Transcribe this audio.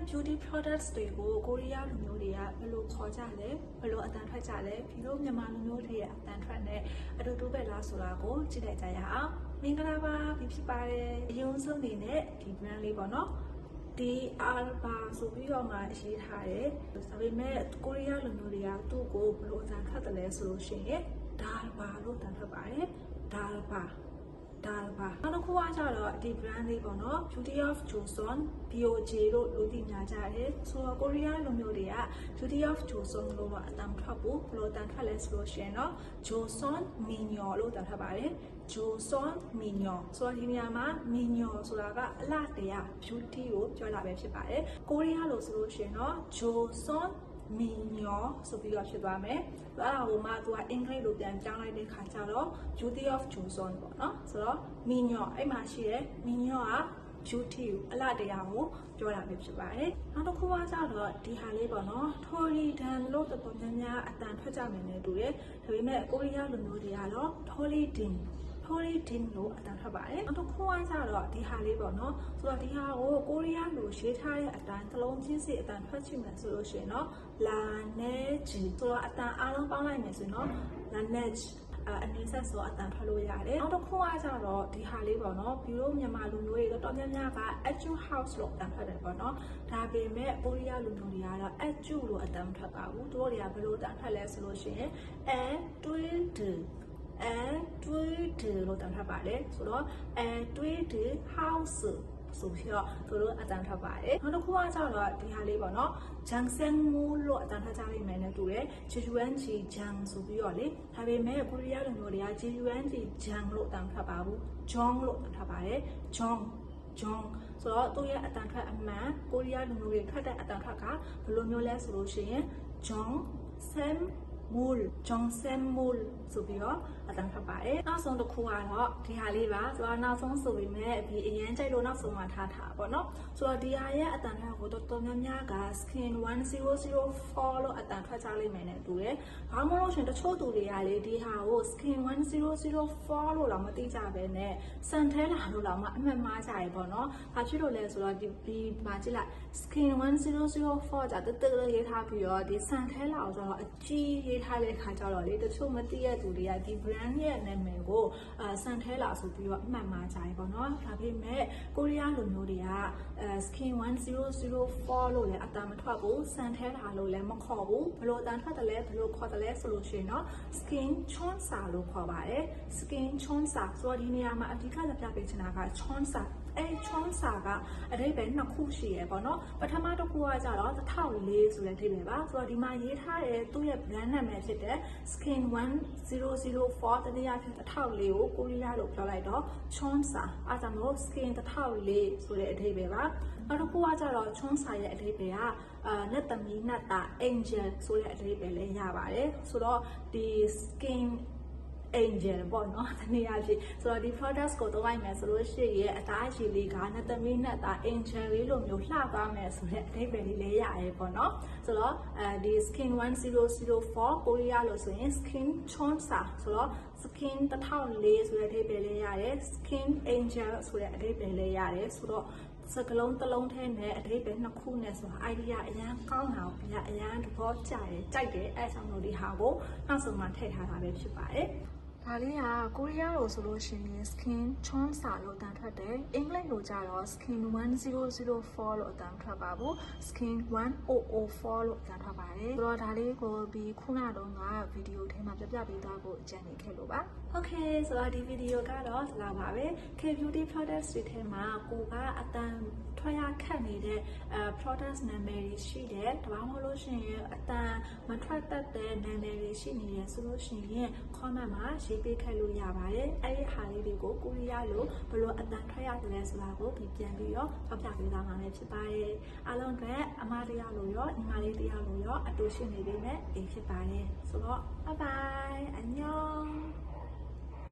beauty products တွေကိုကိုရီးယားလူမျိုးတွေကဘယ်လိုခေါ်ကြလဲဘယ်လိုအတန်ထွက်ကြလဲပြီးတော့မြန်မာလူမျိုးတွေရဲ့အတန်ထွက်နဲ့အတူတူပဲလားဆိုတာကိုကြည့်လိုက်ကြရအောင်မင်္ဂလာပါဖြစ်ပါတယ်အယုံဆုံးနေနဲ့ဒီ brand လေးပေါ့နော်ဒီအာဘာဆိုပြီးတော့မှရေးထားတယ်ဒါပေမဲ့ကိုရီးယားလူမျိုးတွေကသူ့ကိုဘယ်လိုအတန်ထွက်တယ်လဲဆိုလို့ရှိရင်ဒါဘာလို့အတန်ထွက်ပါတယ်ဒါဘာနောက်တစ်ခုကကျတော့ဒီ brand လေးပေါ့နော် Beauty of Joseon BOJ လို့လူသိများကြတယ်ဆိုတော့ကိုရီးယားလူမျိုးတွေက Beauty of Joseon လို့တော့အတန်ထွက်ဘူးဘယ်လိုအတန်ထွက်လဲဆိုလို့ရှိရင်တော့ Joseon Minyo လို့အတန်ထွက်ပါတယ် Joseon Minyo ဆိုတော့ဒီနေရာမှာ Minyo ဆိုတာကအလှတရား beauty ကိုပြောတာပဲဖြစ်ပါတယ်ကိုရီးယားလို့ဆိုလို့ရှိရင်တော့ Joseon Minyo ဆိုပြီးတော့ဖြစ်သွားမယ်။အဲ့ဒါကိုမှသူကအင်္ဂလိပ်လိုပြန်ပြောင်းလိုက်တဲ့ခါကျတော့ Beauty of Joseon ပေါ့နော်။ဆိုတော့ Minyo အဲ့မှာရှိတဲ့ Minyo က beauty ကိုအလှတရားကိုပြောတာပဲဖြစ်ပါတယ်။နောက်တစ်ခုကကျတော့ဒီဟာလေးပေါ့နော်။ Tolidan လို့တော်တော်များများအတန်ထွက်ကြမယ်နဲ့တူတယ်။ဒါပေမဲ့ကိုရီးယားလူမျိုးတွေကတော့ Tolidin လို့အတန်ထွက်ပါတယ်နောက်တစ်ခုကကျတော့ဒီဟာလေးပေါ့နော်ဆိုတော့ဒီဟာကိုကိုရီးယားလိုရေးထားတဲ့အတိုင်းသလုံးချင်းစီအတန်ထွက်ချင်မယ်ဆိုလို့ရှိရင်တော့ လာနေဂျီဆိုတော့အတန်အားလုံးပေါင်းလိုက်မယ်ဆိုရင်တော့ လာနေဂျီအနေဆက်ဆိုအတန်ထွက်လို့ရတယ်နောက်တစ်ခုကကျတော့ဒီဟာလေးပေါ့နော်ပြီးတော့မြန်မာလူမျိုးတွေတော့တော်များများက Etude House လို့အတန်ထွက်တယ်ပေါ့နော်ဒါပေမဲ့ကိုရီးယားလူမျိုးတွေကတော့ Etude လို့အတန်ထွက်ပါဘူးသူတို့တွေကဘယ်လိုအတန်ထွက်လဲဆိုလို့ရှိရင် Etude လို့တန်ထွက်ပါတယ်ဆိုတော့Etude House ဆိုပြီးတော့သူတို့အတန်ထွက်ပါတယ်နောက်တစ်ခုကကျတော့ဒီဟာလေးပေါ့နော် Jangseongmu လို့အတန်ထွက်ကြလိမ့်မယ်နဲ့တူတယ် JUNG Jang ဆိုပြီးတော့လေဒါပေမဲ့ကိုရီးယားလူမျိုးတွေက JUNG Jang လို့အတန်ထွက်ပါဘူး Jong လို့အတန်ထွက်ပါတယ် Jong ဆိုတော့သူရဲ့အတန်ထွက်အမှန်ကိုရီးယားလူမျိုးတွေထွက်တဲ့အတန်ထွက်ကဘယ်လိုမျိုးလဲဆိုလို့ရှိရင် Jongsemul ဆိုပြီးတော့အတန်ထွက်ပါတယ်နောက်ဆုံးတစ်ခုကတော့ဒီဟာလေးပါဆိုတော့နောက်ဆုံးဆိုပေမဲ့ဒီအရင်ကြိုက်လို့နောက်ဆုံးမှထားတာပေါ့နော်ဆိုတော့ဒီဟာရဲ့အတန်ထွက်ကိုတော်တော်များများက skin 1004လို့အတန်ထွက်ကြလိမ့်မယ်နဲ့တူတယ်ဘာမှမလို့ရှင်တချို့သူတွေကလေဒီဟာကို skin 1004လို့တော့မသိကြပဲနဲ့စံထဲလာလို့တော့မှအမှတ်မှားကြရပေါ့နော်ဘာဖြစ်လို့လဲဆိုတော့ဒီမှာကြည့်လိုက် skin 1004ကြာတက်လေးရေးထားပြီးတော့ဒီစံထဲလာအောင်ဆိုတော့အကြီးရေးထားတဲ့ခါကျတော့လေတချို့မသိရသူတွေကဒီ brand ရဲ့နာမည်ကိုစံထဲလာဆိုပြီးတော့အမှတ်မှားကြရပေါ့နော်ဒါပေမဲ့ကိုရီးယားလူမျိုးတွေကskin 1004လို့လည်းအတန်မထွက်ဘူးစံထဲလာလို့လည်းမခေါ်ဘူးဘယ်လိုအတန်ထွက်တယ်လဲဘယ်လိုခေါ်တယ်လဲဆိုလို့ရှိရင်တော့ skin chonsa လို့ခေါ်ပါတယ် skin chonsa ဆိုတော့ဒီနေရာမှာအဓိကပြပေးချင်တာက chonsaချွန်စာကအဓိပ္ပာယ်နှစ်ခုရှိရပေါ့နော်ပထမတစ်ခုကကြတော့1004ဆိုတဲ့အဓိပ္ပာယ်ပါဆိုတော့ဒီမှာရေးထားတဲ့သူ့ရဲ့ brand နာမည်ဖြစ်တဲ့ skin 1004တတိယဖြစ်1004ကိုကိုရီးယားလို့ပြောလိုက်တော့ချွန်စာအဲဒါမျိုး skin 1004ဆိုတဲ့အဓိပ္ပာယ်ပါနောက်တစ်ခုကကြတော့ချွန်စာရဲ့အဓိပ္ပာယ်ကနတ်သမီးနတ်သား angel ဆိုတဲ့အဓိပ္ပာယ်လည်းရပါတယ်ဆိုတော့ဒီ skin angel ပေါ့နော်တနည်းအားဖြင့်ဆိုတော့ဒီ products ကိုသုံးလိုက်မယ်ဆိုလို့ရှိရင်အသားအရှိလေးကနတ်သမီးနတ်သား angel လေးလိုမျိုးလှသွားမယ်ဆိုတဲ့အဓိပ္ပာယ်လေးလည်းရရဲပေါ့နော်ဆိုတော့ဒီ skin 1004ကိုရီးယားလို့ဆိုရင် skin chonsa ဆိုတော့ skin 1004ဆိုတဲ့အဓိပ္ပာယ်လေးရတယ် skin angel ဆိုတဲ့အဓိပ္ပာယ်လေးရတယ်ဆိုတော့စကလုံးတစ်လုံးထဲနဲ့အဓိပ္ပာယ်နှစ်ခုနဲ့ဆိုတာ idea အရန်ကောင်းတာကိုအရန်သဘောကျတယ်ကြိုက်တယ်အဲဆောင်လို့ဒီဟာကိုနောက်ဆုံးမှထည့်ထားတာပဲဖြစ်ပါတယ်ဒါလေးကကိုရီးယားလို့ဆိုလို့ရှိရင် skin chonsa လို့အတန်ထွက်တယ်အင်္ဂလိပ်လိုကြတော့ skin 1004လို့အတန်ထွက်ပါဘူး skin 1004လို့အတန်ထွက်ပါတယ်ဆိုတော့ဒါလေးကိုပြီးခုနတုန်းကဗီဒီယိုထဲမှာပြပေးသွားဖို့အကြံနေခဲ့လို့ပါโอเคဆိုတော့ဒီဗီဒီယိုကတော့ဒီလောက်ပါပဲ K beauty products တွေထဲမှာကိုကအတန်ထွက်ရခက်နေတဲ့ products နာမည်တွေရှိတယ်ဒါမှမဟုတ်လို့ရှိရင်အတန်မထွက်တတ်တဲ့နာမည်တွေရှိနေရဆိုလို့ရှိရင် comment မှာရေးပေးခဲ့လို့ရပါတယ်အဲ့ဒီဟာလေးတွေကိုကိုရီးယားလိုဘယ်လိုအတန်ထွက်ရတယ်လဲဆိုတာကိုပြန်ပြီးတော့ဖော်ပြပေးသွားမှာဖြစ်ပါတယ်အားလုံးကအမတရားလို့ရောညီမလေးတရားလို့ရောအတူရှိနေပေးမယ်ဖြစ်ပါတယ်ဆိုတော့ bye bye 안녕